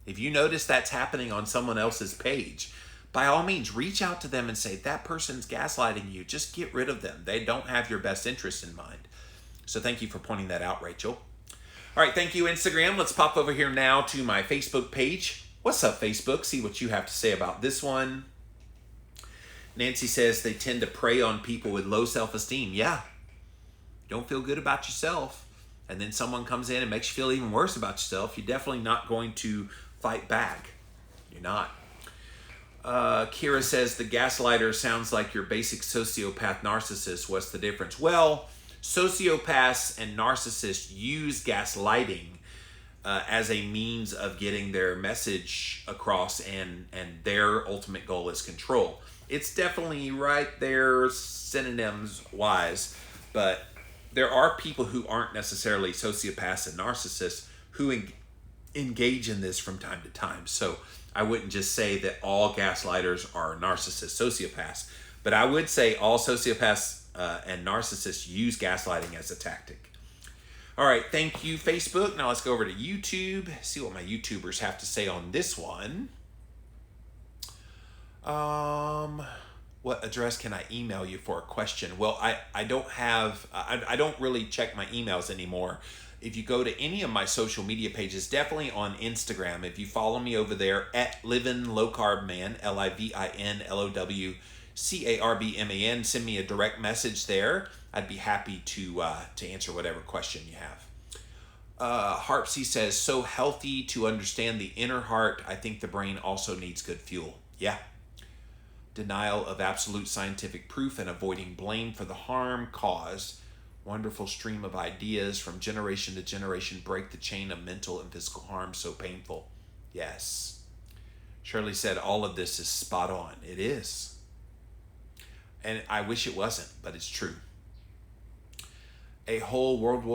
If you notice that's happening on someone else's page, by all means, reach out to them and say, that person's gaslighting you. Just get rid of them. They don't have your best interest in mind. So thank you for pointing that out, Rachel. All right, thank you, Instagram. Let's pop over here now to my Facebook page. What's up, Facebook? See what you have to say about this one. Nancy says they tend to prey on people with low self-esteem. Yeah. Don't feel good about yourself. And then someone comes in and makes you feel even worse about yourself. You're definitely not going to fight back. You're not. Kira says the gaslighter sounds like your basic sociopath narcissist. What's the difference? Well, sociopaths and narcissists use gaslighting as a means of getting their message across, and their ultimate goal is control. It's definitely right there, synonyms wise, but there are people who aren't necessarily sociopaths and narcissists who engage in this from time to time. So I wouldn't just say that all gaslighters are narcissist sociopaths, but I would say all sociopaths and narcissists use gaslighting as a tactic. All right, thank you, Facebook. Now let's go over to YouTube, see what my YouTubers have to say on this one. What address can I email you for a question? Well, I don't have, I don't really check my emails anymore. If you go to any of my social media pages, definitely on Instagram, if you follow me over there at Livin' Low Carb Man, LIVINLOWCARBMAN, send me a direct message there. I'd be happy to answer whatever question you have. Harpsy says, so healthy to understand the inner heart. I think the brain also needs good fuel. Yeah. Denial of absolute scientific proof and avoiding blame for the harm caused. Wonderful stream of ideas from generation to generation break the chain of mental and physical harm so painful. Yes. Shirley said all of this is spot on. It is. And I wish it wasn't, but it's true. A whole World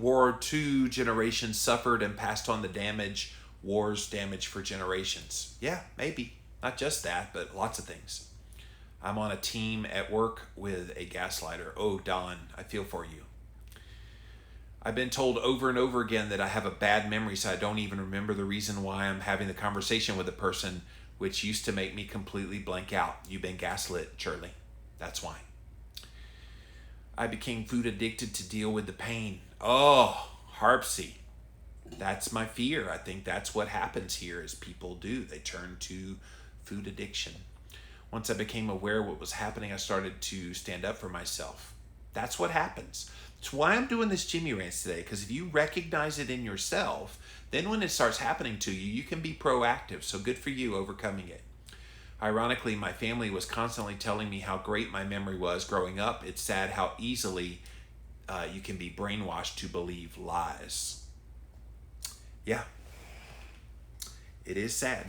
War II generation suffered and passed on the damage, war's damage for generations. Yeah, maybe. Not just that, but lots of things. I'm on a team at work with a gaslighter. Oh, Don, I feel for you. I've been told over and over again that I have a bad memory, so I don't even remember the reason why I'm having the conversation with a person, which used to make me completely blank out. You've been gaslit, Shirley. That's why. I became food addicted to deal with the pain. Oh, Harpsy. That's my fear. I think that's what happens here is people do. They turn to food addiction. Once I became aware of what was happening, I started to stand up for myself. That's what happens. It's why I'm doing this Jimmy Rants today, because if you recognize it in yourself, then when it starts happening to you, you can be proactive. So good for you overcoming it. Ironically, my family was constantly telling me how great my memory was growing up. It's sad how easily you can be brainwashed to believe lies. Yeah, it is sad.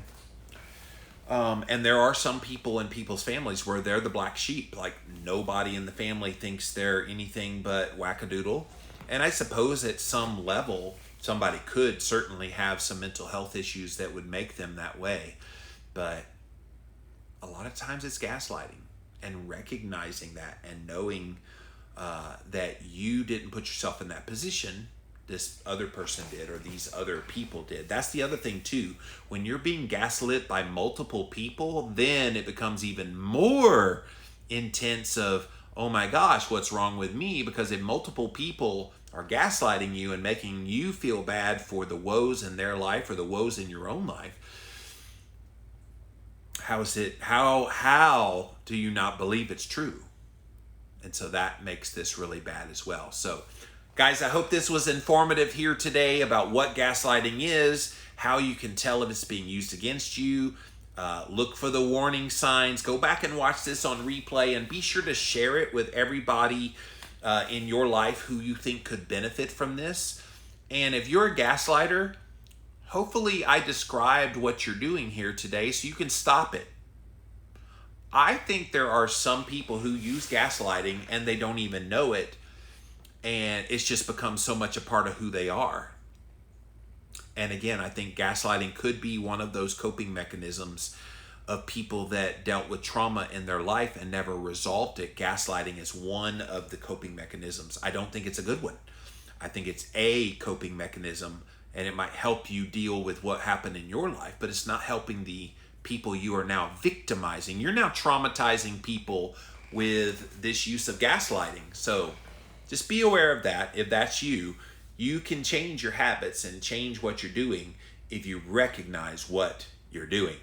And there are some people in people's families where they're the black sheep. Like nobody in the family thinks they're anything but wackadoodle. And I suppose at some level, somebody could certainly have some mental health issues that would make them that way. But a lot of times it's gaslighting, and recognizing that and knowing that you didn't put yourself in that position. This other person did, or these other people did. That's the other thing too. When you're being gaslit by multiple people, then it becomes even more intense of, oh my gosh, what's wrong with me? Because if multiple people are gaslighting you and making you feel bad for the woes in their life or the woes in your own life, how do you not believe it's true? And so that makes this really bad as well. So guys, I hope this was informative here today about what gaslighting is, how you can tell if it's being used against you. Look for the warning signs. Go back and watch this on replay, and be sure to share it with everybody in your life who you think could benefit from this. And if you're a gaslighter, hopefully I described what you're doing here today so you can stop it. I think there are some people who use gaslighting and they don't even know it, and it's just become so much a part of who they are. And again, I think gaslighting could be one of those coping mechanisms of people that dealt with trauma in their life and never resolved it. Gaslighting is one of the coping mechanisms. I don't think it's a good one. I think it's a coping mechanism, and it might help you deal with what happened in your life, but it's not helping the people you are now victimizing. You're now traumatizing people with this use of gaslighting. So just be aware of that. If that's you, you can change your habits and change what you're doing if you recognize what you're doing.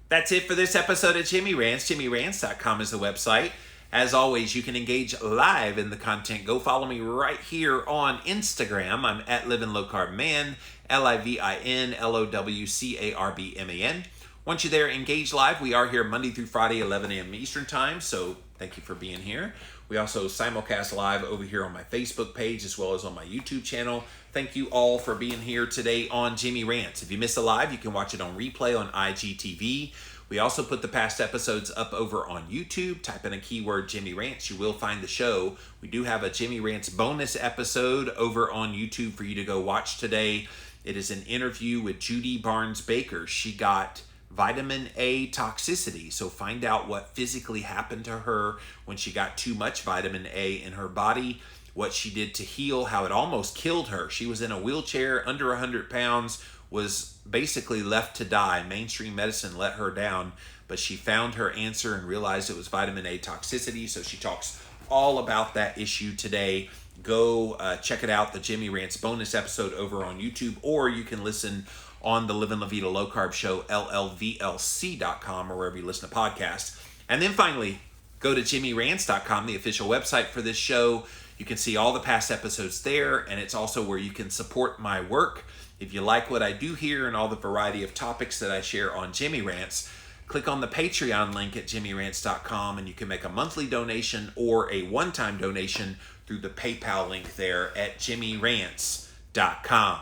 That's it for this episode of Jimmy Rants. JimmyRants.com is the website. As always, you can engage live in the content. Go follow me right here on Instagram. I'm at Living Low Carb Man, LIVINLOWCARBMAN. Once you're there, engage live. We are here Monday through Friday, 11 a.m. Eastern Time, so thank you for being here. We also simulcast live over here on my Facebook page as well as on my YouTube channel. Thank you all for being here today on Jimmy Rants. If you missed a live, you can watch it on replay on IGTV. We also put the past episodes up over on YouTube. Type in a keyword Jimmy Rants. You will find the show. We do have a Jimmy Rants bonus episode over on YouTube for you to go watch today. It is an interview with Judy Barnes-Baker. She got vitamin A toxicity. So find out what physically happened to her when she got too much vitamin A in her body, what she did to heal, how it almost killed her. She was in a wheelchair, under 100 pounds, was basically left to die. Mainstream medicine let her down, but she found her answer and realized it was vitamin A toxicity. So she talks all about that issue today. Go check it out, the Jimmy Rants bonus episode over on YouTube, or you can listen on the Livin' La Vida Low Carb Show, LLVLC.com, or wherever you listen to podcasts. And then finally, go to JimmyRants.com, the official website for this show. You can see all the past episodes there, and it's also where you can support my work. If you like what I do here and all the variety of topics that I share on Jimmy Rants, click on the Patreon link at JimmyRants.com, and you can make a monthly donation or a one-time donation through the PayPal link there at JimmyRants.com.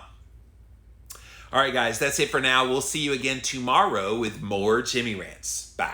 All right, guys, that's it for now. We'll see you again tomorrow with more Jimmy Rants. Bye.